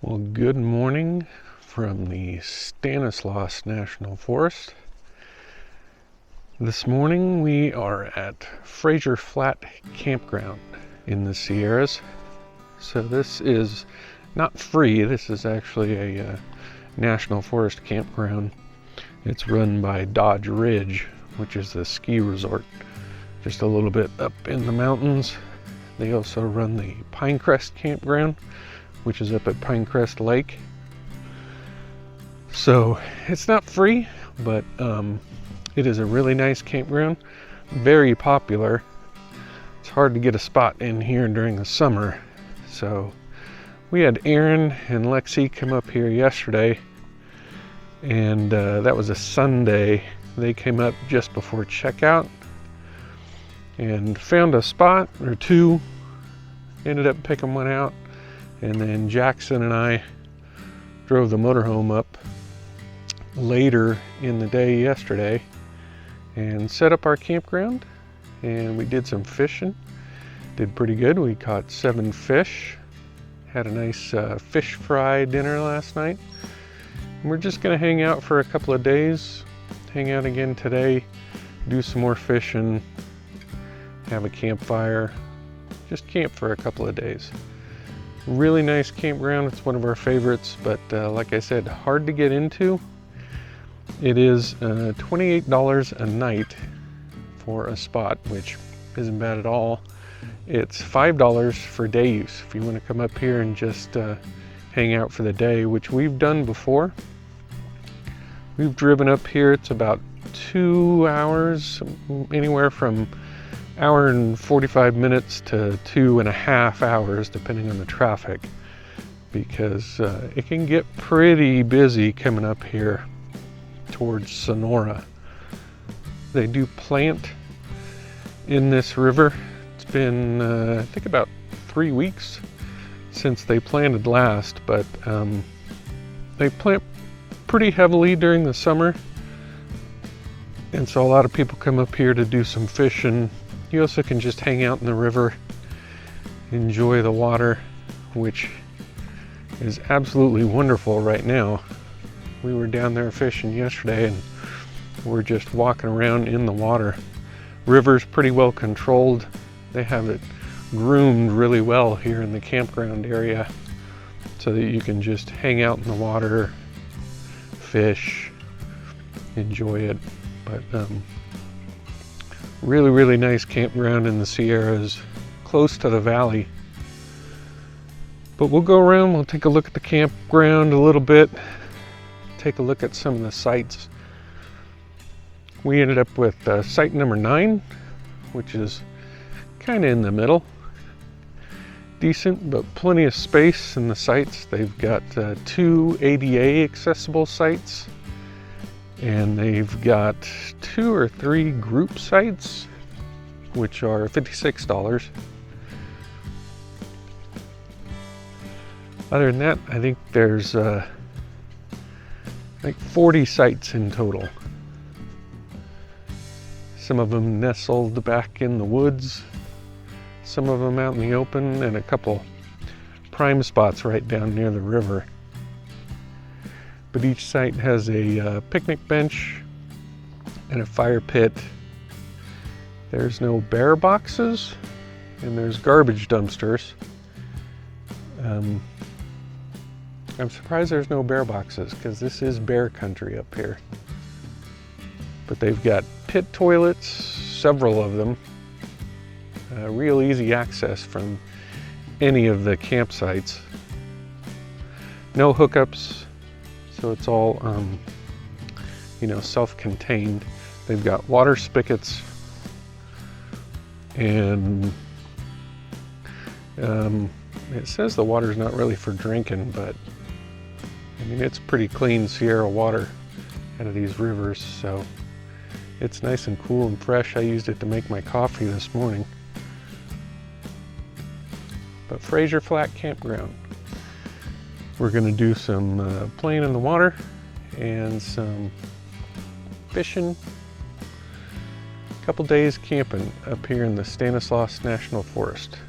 Well, good morning from the Stanislaus National Forest. This morning we are at Fraser Flat Campground in the Sierras. So this is not free, this is actually a National Forest campground. It's run by Dodge Ridge, which is the ski resort just a little bit up in the mountains. They also run the Pinecrest Campground, which is up at Pinecrest Lake. So it's not free, but it is a really nice campground, very popular. It's hard to get a spot in here during the summer. So we had Aaron and Lexie come up here yesterday, and that was a Sunday. They came up just before checkout and found a spot or two, ended up picking one out. And then Jackson and I drove the motorhome up later in the day yesterday and set up our campground, and we did some fishing. Did pretty good. We caught 7 fish, had a nice fish fry dinner last night. And we're just gonna hang out for a couple of days, hang out again today, do some more fishing, have a campfire, just camp for a couple of days. Really nice campground. It's one of our favorites, but like I said, hard to get into. It is $28 a night for a spot, which isn't bad at all. It's $5 for day use if you want to come up here and just hang out for the day, which we've done before. We've driven up here. It's about 2 hours, anywhere from hour and 45 minutes to 2.5 hours, depending on the traffic, because it can get pretty busy coming up here towards Sonora. They do plant in this river. It's been I think about 3 weeks since they planted last, but they plant pretty heavily during the summer, and so a lot of people come up here to do some fishing. You also can just hang out in the river, enjoy the water, which is absolutely wonderful right now. We were down there fishing yesterday and we're just walking around in the water. River's pretty well controlled. They have it groomed really well here in the campground area so that you can just hang out in the water, fish, enjoy it. But really nice campground in the Sierras, close to the valley. But we'll go around, we'll take a look at the campground a little bit, take a look at some of the sites. We ended up with site number 9, which is kind of in the middle. Decent, but plenty of space in the sites. They've got 2 ADA accessible sites, and they've got 2 or 3 group sites, which are $56. Other than that, I think there's like 40 sites in total. Some of them nestled back in the woods, some of them out in the open, and a couple prime spots right down near the river. But each site has a picnic bench and a fire pit. There's no bear boxes, and there's garbage dumpsters. I'm surprised there's no bear boxes, because this is bear country up here. But they've got pit toilets, several of them. Real easy access from any of the campsites. No hookups. So it's all, self-contained. They've got water spigots, and it says the water's not really for drinking, but I mean, it's pretty clean Sierra water out of these rivers, so it's nice and cool and fresh. I used it to make my coffee this morning. But Fraser Flat Campground. We're going to do some playing in the water and some fishing. A couple days camping up here in the Stanislaus National Forest.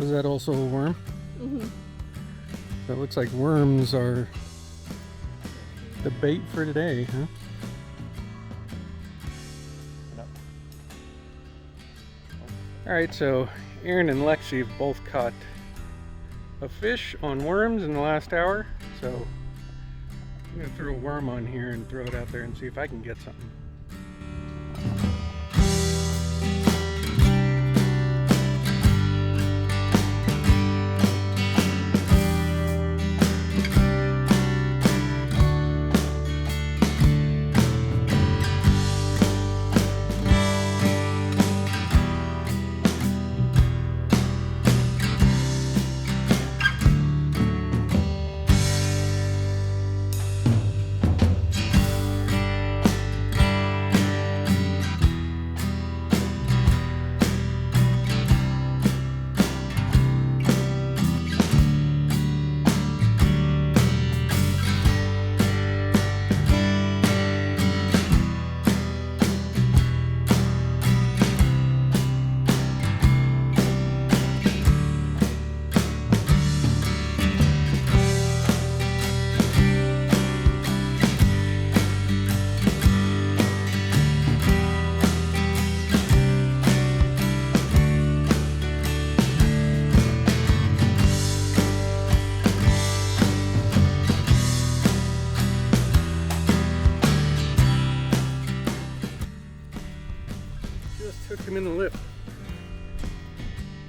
Was that also a worm? Mm-hmm. So it looks like worms are the bait for today, huh? Alright, so Aaron and Lexie have both caught a fish on worms in the last hour, so I'm going to throw a worm on here and throw it out there and see if I can get something. Took him in the lip.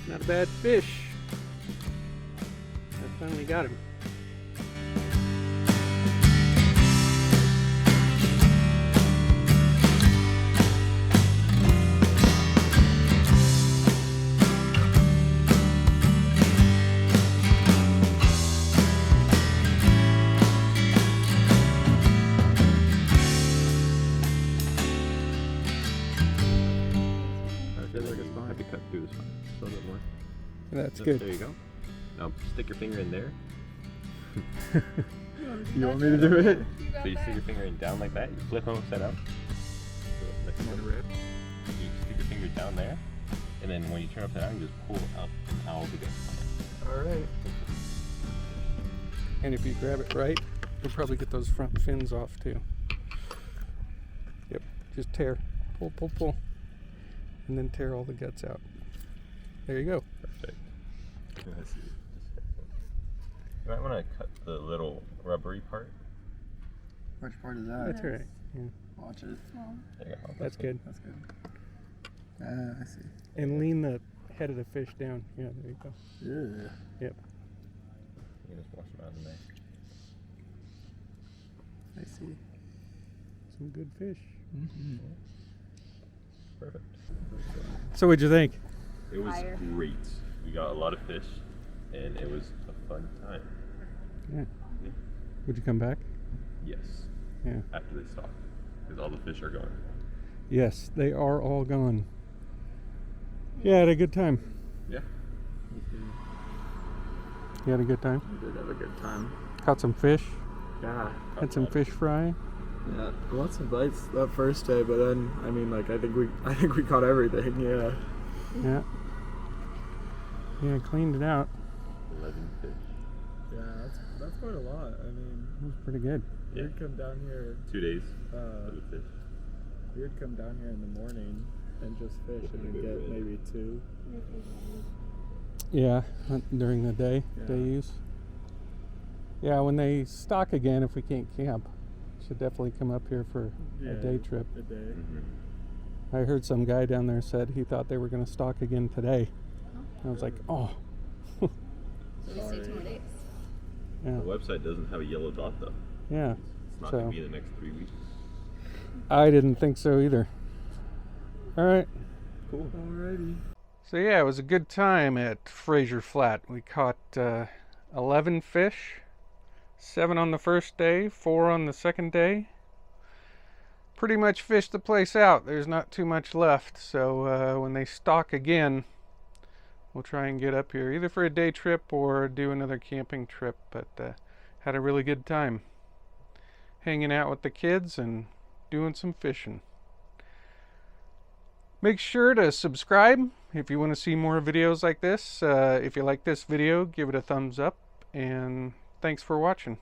Not a bad fish. I finally got him. That's good. There you go. Now stick your finger in there. You want me to do it? So you stick your finger in down like that. You flip them upside out. So you stick your finger down there, and then when you turn upside down, you just pull out all the guts. All right. And if you grab it right, you'll probably get those front fins off too. Yep. Just tear. Pull, pull, pull. And then tear all the guts out. There you go. Perfect. You might want to cut the little rubbery part. Which part is that? That's all right. Yeah. Watch it. There you go. That's good. That's good. I see. And lean the head of the fish down. Yeah, there you go. Yeah. Yep. You can just wash them out in there. I see. Some good fish. Mm-hmm. Perfect. So what'd you think? It was great. We got a lot of fish, and it was a fun time. Yeah. Would you come back? Yes. Yeah. After they stop, because all the fish are gone. Yes, they are all gone. Yeah, I had a good time. Yeah. You had a good time? We did have a good time. Caught some fish? Yeah. Had some fish fry? Yeah. Lots of bites that first day, but then I think we caught everything. Yeah. Yeah. Yeah, cleaned it out. 11 fish. Yeah, that's quite a lot. I mean, It was pretty good. Yeah. we'd come down here. 2 days for the fish. We'd come down here in the morning and just fish and then get maybe 2. Yeah, during the day, Yeah. day use. Yeah, when they stock again, if we can't camp, should definitely come up here for a day trip. A day. Mm-hmm. I heard some guy down there said he thought they were going to stock again today. I was like, oh. So we stay 2 more days. Yeah. The website doesn't have a yellow dot though. Yeah. It's not So- going to be the next 3 weeks. I didn't think so either. All right. Cool. Alrighty. So yeah, it was a good time at Fraser Flat. We caught 11 fish, 7 on the first day, 4 on the second day. Pretty much fished the place out. There's not too much left. So when they stock again, we'll try and get up here either for a day trip or do another camping trip. But had a really good time hanging out with the kids and doing some fishing. Make sure to subscribe if you want to see more videos like this. If you like this video, give it a thumbs up, and thanks for watching.